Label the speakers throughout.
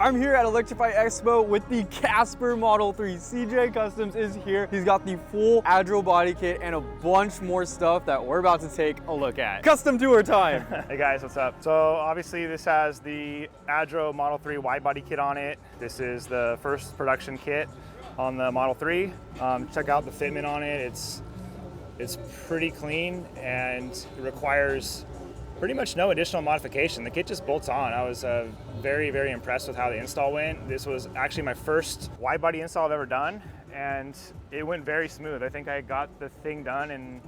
Speaker 1: I'm here at Electrify Expo with the Casper Model 3. CJ Customs is here. He's got the full ADRO body kit and a bunch more stuff that we're about to take a look at. Custom tour time.
Speaker 2: Hey guys, what's up? So obviously this has the ADRO Model 3 wide body kit on it. This is the first production kit on the Model 3. Check out the fitment on it. It's pretty clean and it requires pretty much no additional modification. The kit just bolts on. I was very, very impressed with how the install went. This was actually my first wide body install I've ever done, and it went very smooth. I think I got the thing done in,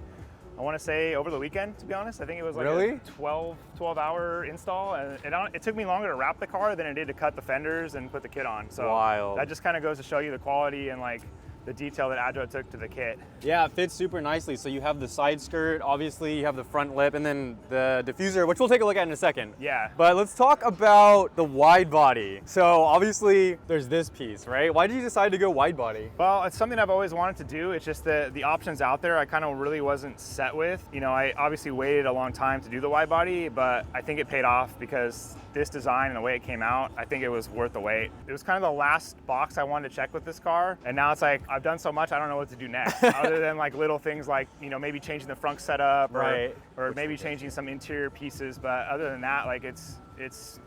Speaker 2: I want to say, over the weekend, to be honest. I think it was like a 12-hour install, and it took me longer to wrap the car than it did to cut the fenders and put the kit on. So
Speaker 1: wild. That
Speaker 2: just kind of goes to show you the quality and like the detail that ADRO took to the kit.
Speaker 1: Yeah, it fits super nicely. So you have the side skirt, obviously you have the front lip, and then the diffuser, which we'll take a look at in a second.
Speaker 2: Yeah.
Speaker 1: But let's talk about the wide body. So obviously there's this piece, right? Why did you decide to go wide body?
Speaker 2: Well, it's something I've always wanted to do. It's just the options out there I kind of really wasn't set with. You know, I obviously waited a long time to do the wide body, but I think it paid off because this design and the way it came out, I think it was worth the wait. It was kind of the last box I wanted to check with this car, and now it's like, I've done so much, I don't know what to do next, other than like little things like, you know, maybe changing the frunk setup, or maybe changing some interior pieces. But other than that, like it's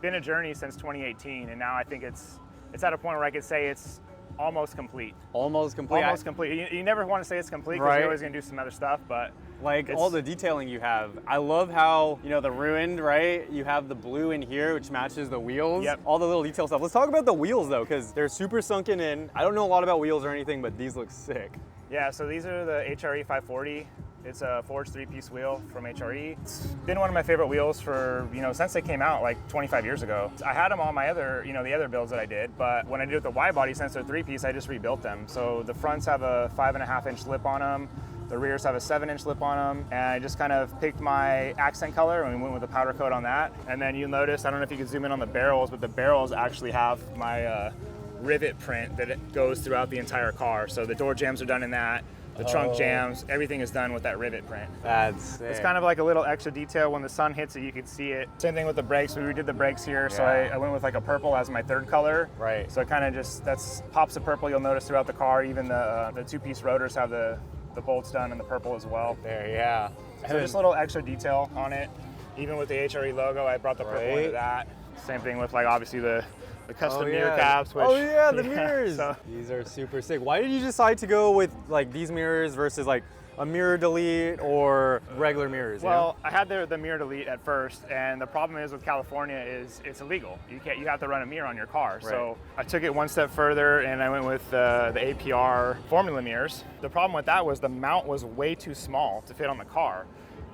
Speaker 2: been a journey since 2018, and now I think it's at a point where I could say it's almost complete.
Speaker 1: Almost complete.
Speaker 2: Almost complete. You never want to say it's complete because you're always going to do some other stuff, but
Speaker 1: like all the detailing you have. I love how, you know, the ruined, right? You have the blue in here, which matches the wheels.
Speaker 2: Yep.
Speaker 1: All the little detail stuff. Let's talk about the wheels though, because they're super sunken in. I don't know a lot about wheels or anything, but these look sick.
Speaker 2: Yeah, so these are the HRE 540. It's a forged 3-piece wheel from HRE. It's been one of my favorite wheels for, you know, since they came out like 25 years ago. I had them on my other, you know, the other builds that I did, but when I did it with the wide body, since they're 3-piece, I just rebuilt them. So the fronts have a 5.5-inch lip on them. The rears have a 7-inch lip on them, and I just kind of picked my accent color and we went with a powder coat on that. And then you'll notice, I don't know if you can zoom in on the barrels, but the barrels actually have my rivet print that it goes throughout the entire car. So the door jambs are done in that. The trunk jams, everything is done with that rivet print.
Speaker 1: That's sick.
Speaker 2: It's kind of like a little extra detail. When the sun hits it, you can see it. Same thing with the brakes. We redid the brakes here, so I went with like a purple as my third color.
Speaker 1: Right.
Speaker 2: So it kind of just, that's pops of purple you'll notice throughout the car. Even the 2-piece rotors have the bolts done in the purple as well.
Speaker 1: There, yeah.
Speaker 2: So just a little extra detail on it. Even with the HRE logo, I brought the purple into that. Same thing with like obviously the custom mirror caps. Which,
Speaker 1: the mirrors. So. These are super sick. Why did you decide to go with like these mirrors versus like a mirror delete or regular mirrors?
Speaker 2: Well, I had the mirror delete at first, and the problem is with California is it's illegal. You have to run a mirror on your car. Right. So I took it one step further and I went with the APR formula mirrors. The problem with that was the mount was way too small to fit on the car.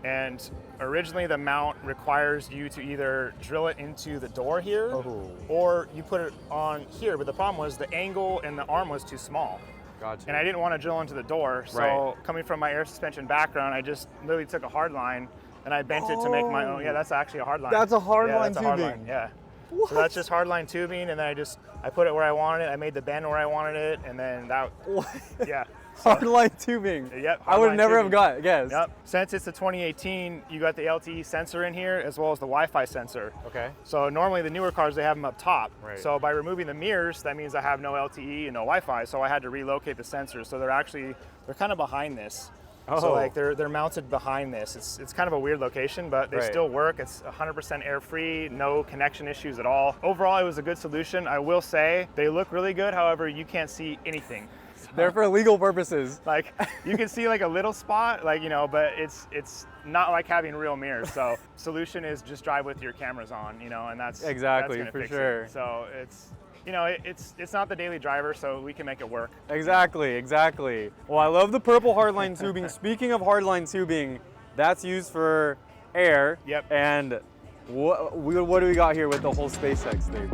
Speaker 2: And originally the mount requires you to either drill it into the door here or you put it on here. But the problem was the angle and the arm was too small.
Speaker 1: Gotcha.
Speaker 2: And I didn't want to drill into the door. So coming from my air suspension background, I just literally took a hard line and I bent it to make my own. Yeah, that's actually a hard line.
Speaker 1: That's a hard line tubing.
Speaker 2: Hard line. Yeah. What? So that's just hard line tubing, and then I put it where I wanted it. I made the bend where I wanted it, and then that. Yeah. So,
Speaker 1: hardline tubing.
Speaker 2: Yep.
Speaker 1: I would never have guessed.
Speaker 2: Yep. Since it's the 2018, you got the LTE sensor in here as well as the Wi-Fi sensor.
Speaker 1: Okay.
Speaker 2: So normally the newer cars, they have them up top.
Speaker 1: Right.
Speaker 2: So by removing the mirrors, that means I have no LTE and no Wi-Fi. So I had to relocate the sensors. So they're kind of behind this. So like they're mounted behind this. It's kind of a weird location, but they still work. It's 100% air free, no connection issues at all. Overall, it was a good solution. I will say they look really good. However, you can't see anything.
Speaker 1: They're for legal purposes.
Speaker 2: Like you can see like a little spot, like, you know, but it's not like having real mirrors. So solution is just drive with your cameras on, you know, and that's
Speaker 1: exactly
Speaker 2: that's
Speaker 1: for sure.
Speaker 2: So it's, you know, it's not the daily driver, so we can make it work.
Speaker 1: Exactly. Well, I love the purple hardline tubing. Speaking of hardline tubing, that's used for air.
Speaker 2: Yep.
Speaker 1: And what do we got here with the whole SpaceX thing?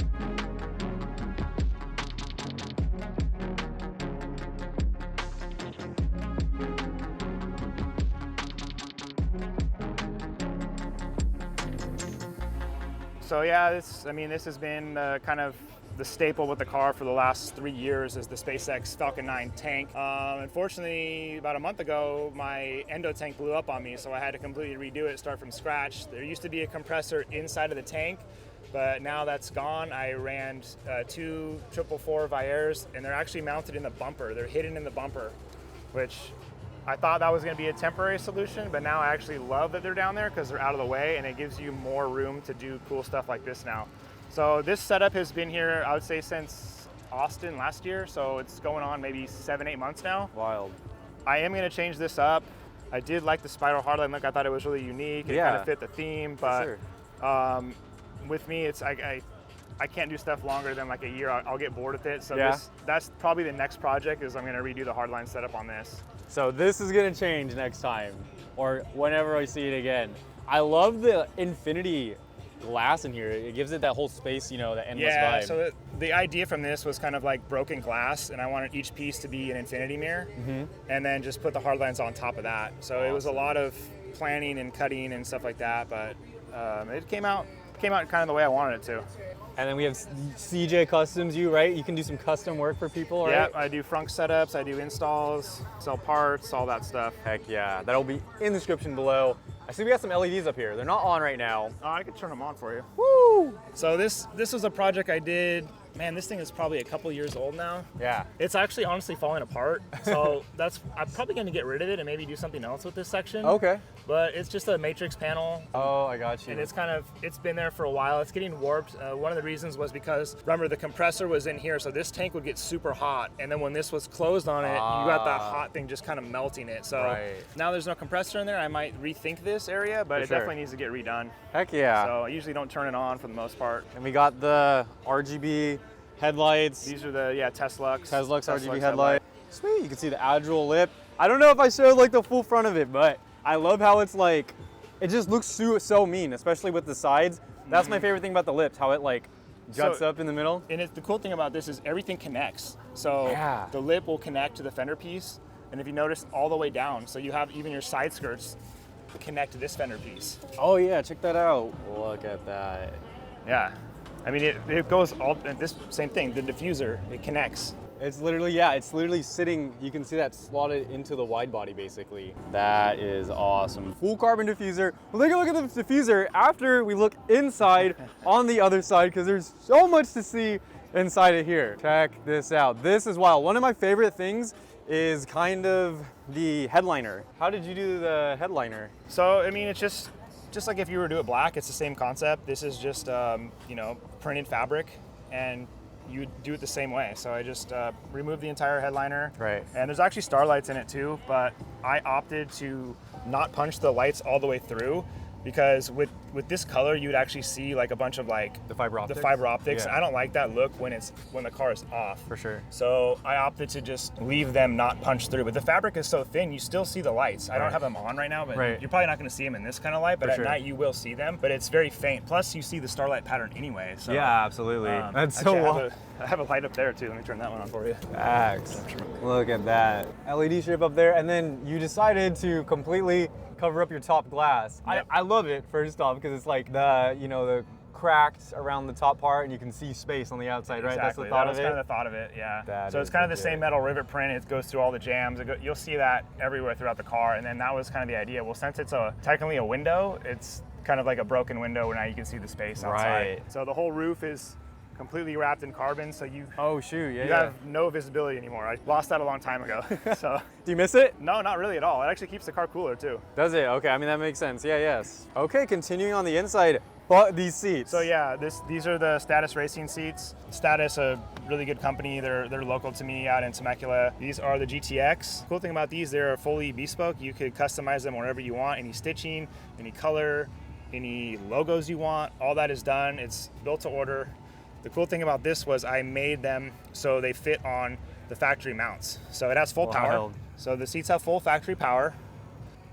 Speaker 2: So yeah, this has been kind of the staple with the car for the last 3 years is the SpaceX Falcon 9 tank. Unfortunately, about a month ago, my endo tank blew up on me, so I had to completely redo it, start from scratch. There used to be a compressor inside of the tank But now that's gone. I ran 2 444 Viers, and they're actually mounted in the bumper. They're hidden in the bumper, which I thought that was going to be a temporary solution, but now I actually love that they're down there because they're out of the way, and it gives you more room to do cool stuff like this now. So this setup has been here, I would say, since Austin last year, so it's going on maybe 7-8 months now.
Speaker 1: Wild.
Speaker 2: I am going to change this up. I did like the spiral hardline look. I thought it was really unique. It kind of fit the theme, but with me, it's I can't do stuff longer than like a year. I'll get bored with it. So that's probably the next project is I'm going to redo the hardline setup on this.
Speaker 1: So this is going to change next time or whenever I see it again. I love the infinity glass in here. It gives it that whole space, you know, that endless vibe.
Speaker 2: So the idea from this was kind of like broken glass, and I wanted each piece to be an infinity mirror, and then just put the hard lines on top of that. So it was a lot of planning and cutting and stuff like that, but it came out kind of the way I wanted it to.
Speaker 1: And then we have CJ Customs, right? You can do some custom work for people, right?
Speaker 2: Yeah, I do frunk setups, I do installs, sell parts, all that stuff.
Speaker 1: Heck yeah, that'll be in the description below. I see we got some LEDs up here. They're not on right now.
Speaker 2: Oh, I could turn them on for you.
Speaker 1: Woo!
Speaker 2: So this was a project I did. Man, this thing is probably a couple years old now.
Speaker 1: Yeah.
Speaker 2: It's actually honestly falling apart. So I'm probably going to get rid of it and maybe do something else with this section.
Speaker 1: Okay.
Speaker 2: But it's just a matrix panel.
Speaker 1: Oh, I got you.
Speaker 2: And it's been there for a while. It's getting warped. One of the reasons was because, remember, the compressor was in here, so this tank would get super hot. And then when this was closed on it, you got that hot thing just kind of melting it. So now there's no compressor in there. I might rethink this area, but it definitely needs to get redone.
Speaker 1: Heck yeah.
Speaker 2: So I usually don't turn it on for the most part.
Speaker 1: And we got the RGB headlights.
Speaker 2: These are the, Teslux
Speaker 1: RGB headlight. Sweet, you can see the ADRO lip. I don't know if I showed like the full front of it, but I love how it's like, it just looks so mean, especially with the sides. That's my favorite thing about the lips, how it like juts up in the middle.
Speaker 2: And the cool thing about this is everything connects. So the lip will connect to the fender piece, and if you notice, all the way down. So you have even your side skirts connect to this fender piece.
Speaker 1: Oh yeah, check that out. Look at that.
Speaker 2: Yeah. I mean, it goes all, this same thing, the diffuser, it connects.
Speaker 1: It's literally sitting, you can see that slotted into the wide body basically. That is awesome. Full carbon diffuser. We'll take a look at the diffuser after we look inside on the other side because there's so much to see inside of here. Check this out. This is wild. One of my favorite things is kind of the headliner. How did you do the headliner?
Speaker 2: So, I mean, it's just like if you were to do it black, it's the same concept. This is just, printed fabric, and you do it the same way. So I just removed the entire headliner.
Speaker 1: Right.
Speaker 2: And there's actually starlights in it too, but I opted to not punch the lights all the way through because with this color, you would actually see like a bunch of like
Speaker 1: the fiber
Speaker 2: optics.
Speaker 1: Yeah.
Speaker 2: I don't like that look when the car is off.
Speaker 1: For sure.
Speaker 2: So I opted to just leave them not punched through. But the fabric is so thin, you still see the lights. I don't have them on right now, but you're probably not going to see them in this kind of light. But at night, you will see them. But it's very faint. Plus, you see the starlight pattern anyway. So,
Speaker 1: yeah, absolutely. That's
Speaker 2: actually,
Speaker 1: so wild.
Speaker 2: I have a light up there too. Let me turn that one on for you.
Speaker 1: Facts. Look at that. LED strip up there, and then you decided to completely cover up your top glass.
Speaker 2: Yep.
Speaker 1: I love it, first off, because it's like the cracked around the top part and you can see space on the outside, right?
Speaker 2: Exactly.
Speaker 1: That's the thought of it?
Speaker 2: That was kind of the thought of it, yeah.
Speaker 1: So
Speaker 2: it's kind of the same metal rivet print. It goes through all the jams. You'll see that everywhere throughout the car. And then that was kind of the idea. Well, since it's technically a window, it's kind of like a broken window where now you can see the space outside.
Speaker 1: Right.
Speaker 2: So the whole roof is completely wrapped in carbon, so you have no visibility anymore. I lost that a long time ago. So
Speaker 1: do you miss it?
Speaker 2: No, not really at all. It actually keeps the car cooler too.
Speaker 1: Does it? Okay, I mean that makes sense. Yeah, yes. Okay, continuing on the inside, but these seats.
Speaker 2: So yeah, these are the Status racing seats. Status, a really good company. They're local to me out in Temecula. These are the GTX. Cool thing about these, they're fully bespoke. You could customize them wherever you want. Any stitching, any color, any logos you want, all that is done. It's built to order. The cool thing about this was I made them so they fit on the factory mounts. So it has full power. So the seats have full factory power.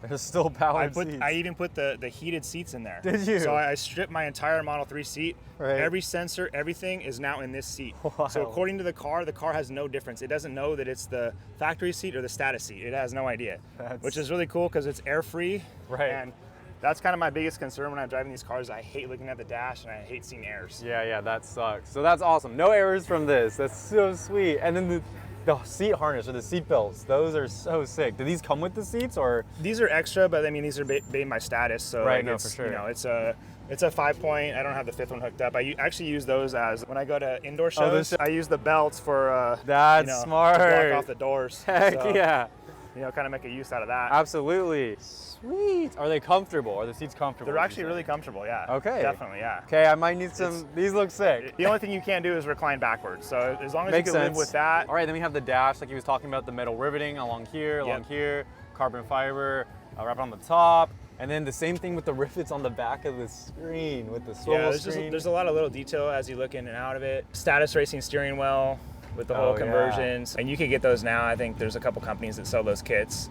Speaker 1: There's still power seats.
Speaker 2: I even put the heated seats in there.
Speaker 1: Did you?
Speaker 2: So I stripped my entire Model 3 seat.
Speaker 1: Right.
Speaker 2: Every sensor, everything is now in this seat.
Speaker 1: Wow.
Speaker 2: So according to the car has no difference. It doesn't know that it's the factory seat or the Status seat. It has no idea, which is really cool because it's air free.
Speaker 1: Right.
Speaker 2: And that's kind of my biggest concern when I'm driving these cars. I hate looking at the dash and I hate seeing errors.
Speaker 1: Yeah, that sucks. So that's awesome. No errors from this. That's so sweet. And then The seat harness or the seat belts, those are so sick. Do these come with the seats or?
Speaker 2: These are extra, but I mean, these are made by status. So
Speaker 1: right,
Speaker 2: like
Speaker 1: no,
Speaker 2: it's,
Speaker 1: for sure.
Speaker 2: you know, it's a 5-point. I don't have the 5th one hooked up. I actually use those as when I go to indoor shows. I use the belts for
Speaker 1: that's
Speaker 2: you know,
Speaker 1: smart.
Speaker 2: to block off the doors.
Speaker 1: Heck
Speaker 2: so,
Speaker 1: yeah.
Speaker 2: You know, kind of make a use out of that.
Speaker 1: Absolutely. Sweet. Are they comfortable? Are the seats comfortable?
Speaker 2: They're actually really comfortable, yeah.
Speaker 1: Okay.
Speaker 2: Definitely, yeah.
Speaker 1: Okay, I might need some. These look sick.
Speaker 2: The only thing you can't do is recline backwards. So as long as
Speaker 1: Makes
Speaker 2: you can
Speaker 1: sense.
Speaker 2: live with that.
Speaker 1: All right, then we have the dash, like he was talking about, the metal riveting along here, carbon fiber, wrap on the top. And then the same thing with the rivets on the back of the screen with the swivel screen.
Speaker 2: There's a lot of little detail as you look in and out of it. Status racing steering wheel with the whole conversions. And you could get those now. I think there's a couple companies that sell those kits.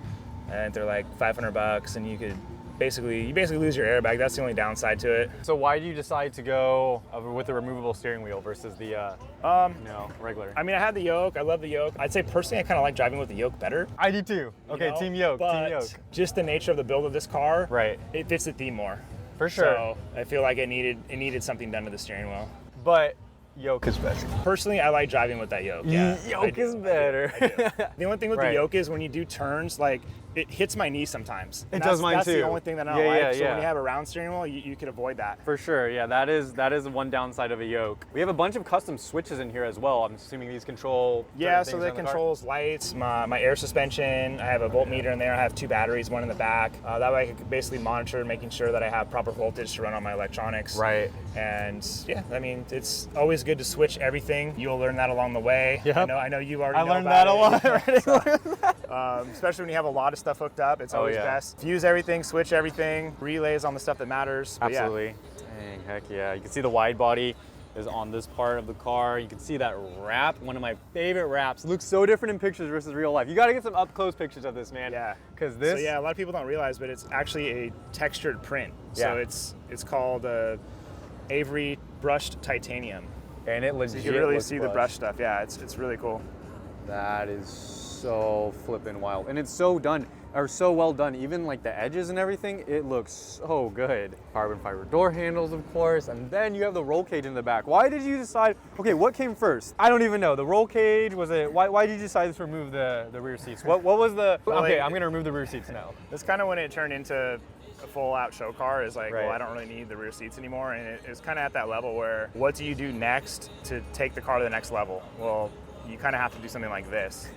Speaker 2: And they're like $500, and you basically lose your airbag. That's the only downside to it.
Speaker 1: So why do you decide to go with the removable steering wheel versus the regular?
Speaker 2: I mean, I had the Yoke. I love the Yoke. I'd say personally, I kind of like driving with the Yoke better.
Speaker 1: I do too. Okay, Team Yoke.
Speaker 2: But
Speaker 1: Team Yoke.
Speaker 2: just the nature of the build of this car,
Speaker 1: right?
Speaker 2: It fits the theme more.
Speaker 1: For sure.
Speaker 2: So I feel like it needed something done to the steering wheel.
Speaker 1: But Yoke is better.
Speaker 2: Personally, I like driving with that Yoke. Yeah,
Speaker 1: Yoke is better.
Speaker 2: I do. The only thing with the Yoke is when you do turns, like it hits my knee sometimes.
Speaker 1: It does mine
Speaker 2: that's
Speaker 1: too.
Speaker 2: That's the only thing that I don't like. So when you have a round steering wheel, you can avoid that.
Speaker 1: For sure, yeah, that is one downside of a Yoke. We have a bunch of custom switches in here as well. I'm assuming these control.
Speaker 2: Yeah, so that controls lights, my air suspension. I have a voltmeter in there. I have 2 batteries, one in the back. That way I can basically monitor, making sure that I have proper voltage to run on my electronics.
Speaker 1: Right.
Speaker 2: And yeah, I mean, it's always good to switch everything. You'll learn that along the way.
Speaker 1: Yep.
Speaker 2: I know you already know
Speaker 1: learned that
Speaker 2: about
Speaker 1: a lot.
Speaker 2: So, especially when you have a lot of stuff hooked up, it's always best. Fuse everything, switch everything, relays on the stuff that matters. But
Speaker 1: absolutely. Dang, heck yeah. You can see the wide body is on this part of the car. You can see that wrap, one of my favorite wraps. It looks so different in pictures versus real life. You got to get some up close pictures of this, man.
Speaker 2: Yeah.
Speaker 1: Because this.
Speaker 2: So yeah, a lot of people don't realize, but it's actually a textured print. So it's called Avery brushed titanium.
Speaker 1: And it legit.
Speaker 2: So you can really see the brush stuff. Yeah, it's really cool.
Speaker 1: That is so flippin' wild. And it's so well done. Even like the edges and everything, it looks so good. Carbon fiber door handles, of course, and then you have the roll cage in the back. Why did you decide, okay, what came first? I don't even know. The roll cage, was it, why did you decide to remove the rear seats? What was the, okay, I'm gonna remove the rear seats now.
Speaker 2: That's kind of when it turned into a full-out show car, is like, well, I don't really need the rear seats anymore, and it's kind of at that level where, what do you do next to take the car to the next level? Well, you kind of have to do something like this.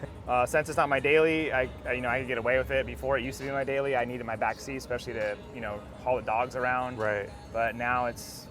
Speaker 2: Since it's not my daily, I could get away with it. Before it used to be my daily, I needed my back seat, especially to, haul the dogs around.
Speaker 1: Right.
Speaker 2: But now it's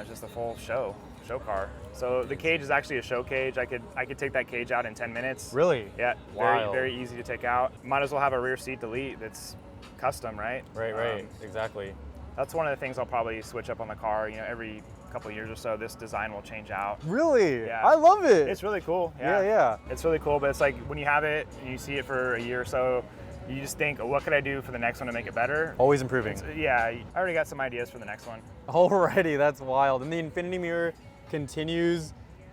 Speaker 2: just a full show car. So the cage is actually a show cage. I could take that cage out in 10 minutes.
Speaker 1: Really?
Speaker 2: Yeah.
Speaker 1: Wild.
Speaker 2: Very easy to take out. Might as well have a rear seat delete that's custom, right?
Speaker 1: Right. Exactly.
Speaker 2: That's one of the things I'll probably switch up on the car. Every couple of years or so, this design will change out.
Speaker 1: Really?
Speaker 2: Yeah.
Speaker 1: I love it.
Speaker 2: It's really cool.
Speaker 1: Yeah.
Speaker 2: It's really cool, but it's like when you have it and you see it for a year or so, you just think, what could I do for the next one to make it better?
Speaker 1: Always improving.
Speaker 2: I already got some ideas for the next one.
Speaker 1: Alrighty, that's wild. And the infinity mirror continues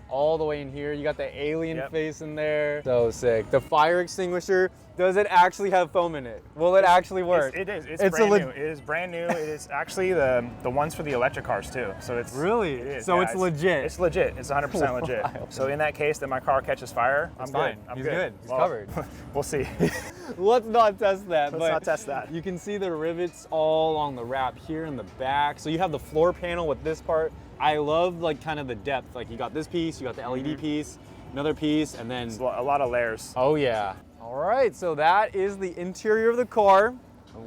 Speaker 1: all the way in here. You got the alien face in there. So sick. The fire extinguisher, does it actually have foam in it? Will it actually work?
Speaker 2: It is. It's brand new. It is brand new. It is actually the ones for the electric cars too. So it's
Speaker 1: really.
Speaker 2: It is.
Speaker 1: So it's legit.
Speaker 2: It's legit. It's 100% legit. So in that case that my car catches fire, I'm
Speaker 1: fine.
Speaker 2: good.
Speaker 1: He's good. He's covered.
Speaker 2: We'll see.
Speaker 1: Let's not test that.
Speaker 2: Let's not test that.
Speaker 1: You can see the rivets all along the wrap here in the back. So you have the floor panel with this part. I love like kind of the depth. Like you got this piece, you got the LED piece, another piece, and then
Speaker 2: it's a lot of layers.
Speaker 1: Oh yeah. All right, so that is the interior of the car.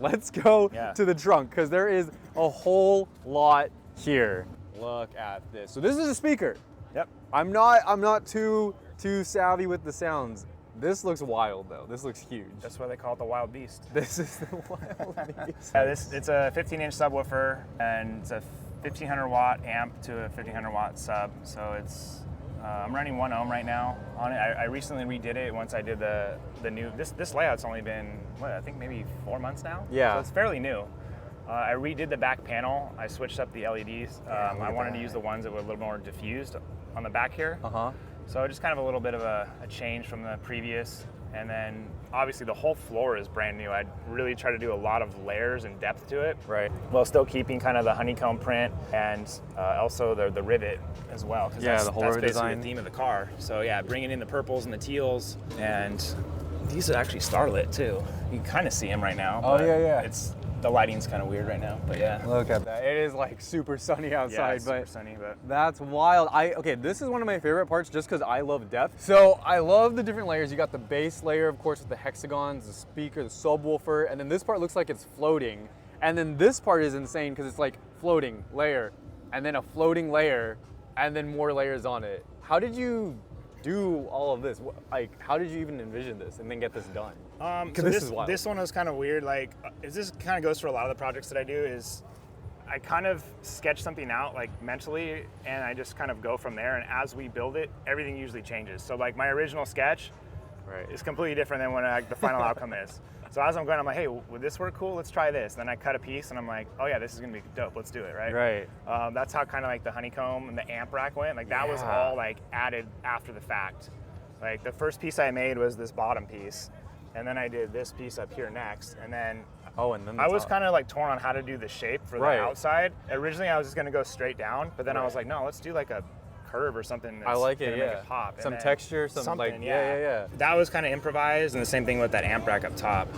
Speaker 1: Let's go to the trunk because there is a whole lot here. Look at this. So this is a speaker.
Speaker 2: Yep.
Speaker 1: I'm not too savvy with the sounds. This looks wild though. This looks huge.
Speaker 2: That's why they call it the Wild Beast.
Speaker 1: This is the Wild Beast.
Speaker 2: It's a 15-inch subwoofer, and it's a 1500 watt amp to a 1500 watt sub. So it's I'm running 1 ohm right now on it. I recently redid it once I did the new. This layout's only been I think maybe 4 months now.
Speaker 1: Yeah.
Speaker 2: So it's fairly new. I redid the back panel. I switched up the LEDs. I wanted to use the ones that were a little more diffused on the back here.
Speaker 1: Uh-huh.
Speaker 2: So just kind of a little bit of a change from the previous. And then obviously the whole floor is brand new. I really try to do a lot of layers and depth to it.
Speaker 1: Right.
Speaker 2: While still keeping kind of the honeycomb print and also the rivet as well.
Speaker 1: Yeah, the whole
Speaker 2: that's
Speaker 1: rivet
Speaker 2: basically
Speaker 1: design.
Speaker 2: the theme of the car. So yeah, bringing in the purples and the teals, and these are actually Starlit too. You can kind of see them right now.
Speaker 1: Oh,
Speaker 2: but
Speaker 1: yeah.
Speaker 2: The lighting's kind of weird right now, but yeah.
Speaker 1: Look at that. It is like super sunny outside,
Speaker 2: Yeah, it's
Speaker 1: but
Speaker 2: super sunny, but
Speaker 1: that's wild. Okay, this is one of my favorite parts just because I love depth. So I love the different layers. You got the base layer, of course, with the hexagons, the speaker, the subwoofer, and then this part looks like it's floating. And then this part is insane because it's like floating layer, and then a floating layer, and then more layers on it. How did you do all of this? Like, how did you even envision this and then get this done?
Speaker 2: So
Speaker 1: this is wild.
Speaker 2: this one was kind of weird. Like, this kind of goes for a lot of the projects that I do. Is I kind of sketch something out like mentally, and I just kind of go from there. And as we build it, everything usually changes. So like my original sketch is completely different than what the final outcome is. So as I'm going, I'm like, hey, would this work cool? Let's try this. And then I cut a piece, and I'm like, oh yeah, this is gonna be dope. Let's do it, right?
Speaker 1: Right.
Speaker 2: That's how kind of like the honeycomb and the amp rack went. Like that was all like added after the fact. Like the first piece I made was this bottom piece. And then I did this piece up here next, and then I was kind of like torn on how to do the shape for the outside. Originally, I was just gonna go straight down, but then I was like, no, let's do like a curve or something. That's
Speaker 1: I like it,
Speaker 2: gonna make it pop.
Speaker 1: Some
Speaker 2: And then
Speaker 1: texture, something like yeah.
Speaker 2: That was kind of improvised, and the same thing with that amp rack up top.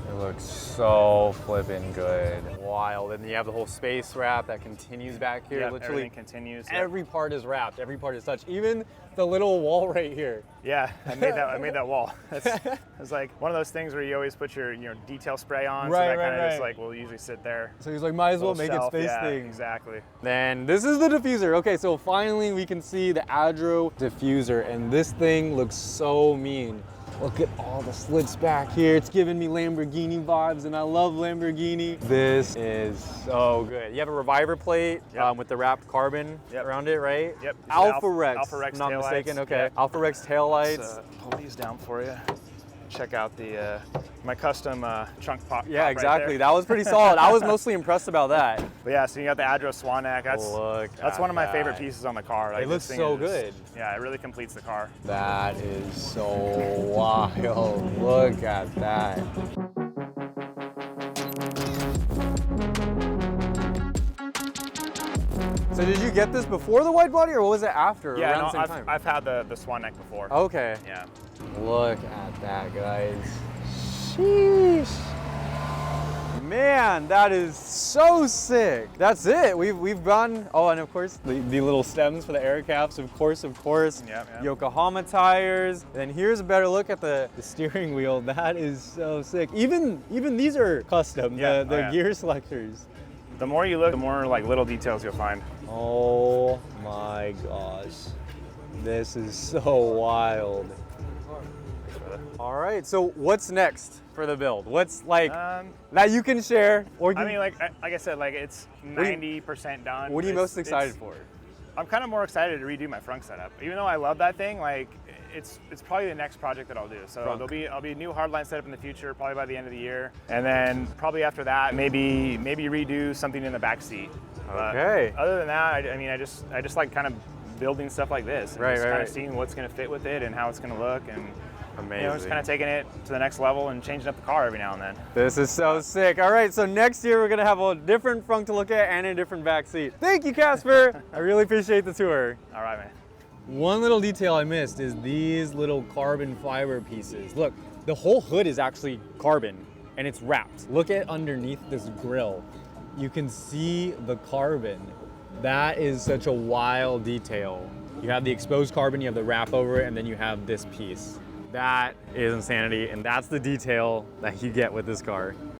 Speaker 1: It looks so flippin' good. Wild. And you have the whole space wrap that continues back here.
Speaker 2: Yep,
Speaker 1: Literally
Speaker 2: everything continues.
Speaker 1: every part is wrapped, every part is touched. Even the little wall right here.
Speaker 2: Yeah, I made that wall. It's like one of those things where you always put your detail spray on, so that kind of just like will usually sit there.
Speaker 1: So he's like, might as well make it space thing.
Speaker 2: Exactly.
Speaker 1: Then this is the diffuser. Okay, so finally we can see the ADRO diffuser, and this thing looks so mean. Look at all the slits back here. It's giving me Lamborghini vibes, and I love Lamborghini. This is so good. You have a reviver plate with the wrapped carbon around it, right?
Speaker 2: Yep.
Speaker 1: AlphaRex,
Speaker 2: AlphaRex
Speaker 1: if I'm not mistaken. Okay.
Speaker 2: Yep.
Speaker 1: AlphaRex taillights.
Speaker 2: Pull these down for you. Check out the my custom trunk pop.
Speaker 1: Yeah,
Speaker 2: right
Speaker 1: exactly.
Speaker 2: there.
Speaker 1: That was pretty solid. I was mostly impressed about that.
Speaker 2: But yeah, so you got the ADRO swan neck. That's one of my favorite pieces on the car. Like,
Speaker 1: it looks so good.
Speaker 2: Yeah, it really completes the car.
Speaker 1: That is so wild. Look at that. So did you get this before the wide body, or was it after?
Speaker 2: Yeah,
Speaker 1: around
Speaker 2: no,
Speaker 1: the same time?
Speaker 2: I've had the swan neck before.
Speaker 1: Okay.
Speaker 2: Yeah.
Speaker 1: Look at that, guys. Sheesh. Man, that is so sick. That's it. We've gone. Oh, and of course the little stems for the air caps. Of course.
Speaker 2: Yep.
Speaker 1: Yokohama tires. And here's a better look at the steering wheel. That is so sick. Even these are custom. The gear selectors.
Speaker 2: The more you look, the more like little details you'll find.
Speaker 1: Oh my gosh. This is so wild. All right, so what's next for the build? What's like that you can share? Or
Speaker 2: I mean, like I said, like it's 90% done.
Speaker 1: What are you most excited for?
Speaker 2: I'm kind of more excited to redo my frunk setup. Even though I love that thing, like it's probably the next project that I'll do. So I'll be a new hardline setup in the future, probably by the end of the year, and then probably after that, maybe redo something in the back seat.
Speaker 1: Okay.
Speaker 2: Other than that, I mean, I just like kind of building stuff like this, and
Speaker 1: right,
Speaker 2: kind of seeing what's going to fit with it and how it's going to look, and
Speaker 1: amazing.
Speaker 2: Just kind of taking it to the next level and changing up the car every now and then.
Speaker 1: This is so sick. All right, so next year we're gonna have a different frunk to look at and a different back seat. Thank you, Casper. I really appreciate the tour.
Speaker 2: All right, man.
Speaker 1: One little detail I missed is these little carbon fiber pieces. Look, the whole hood is actually carbon and it's wrapped. Look at underneath this grill. You can see the carbon. That is such a wild detail. You have the exposed carbon, you have the wrap over it, and then you have this piece. That is insanity, and that's the detail that you get with this car.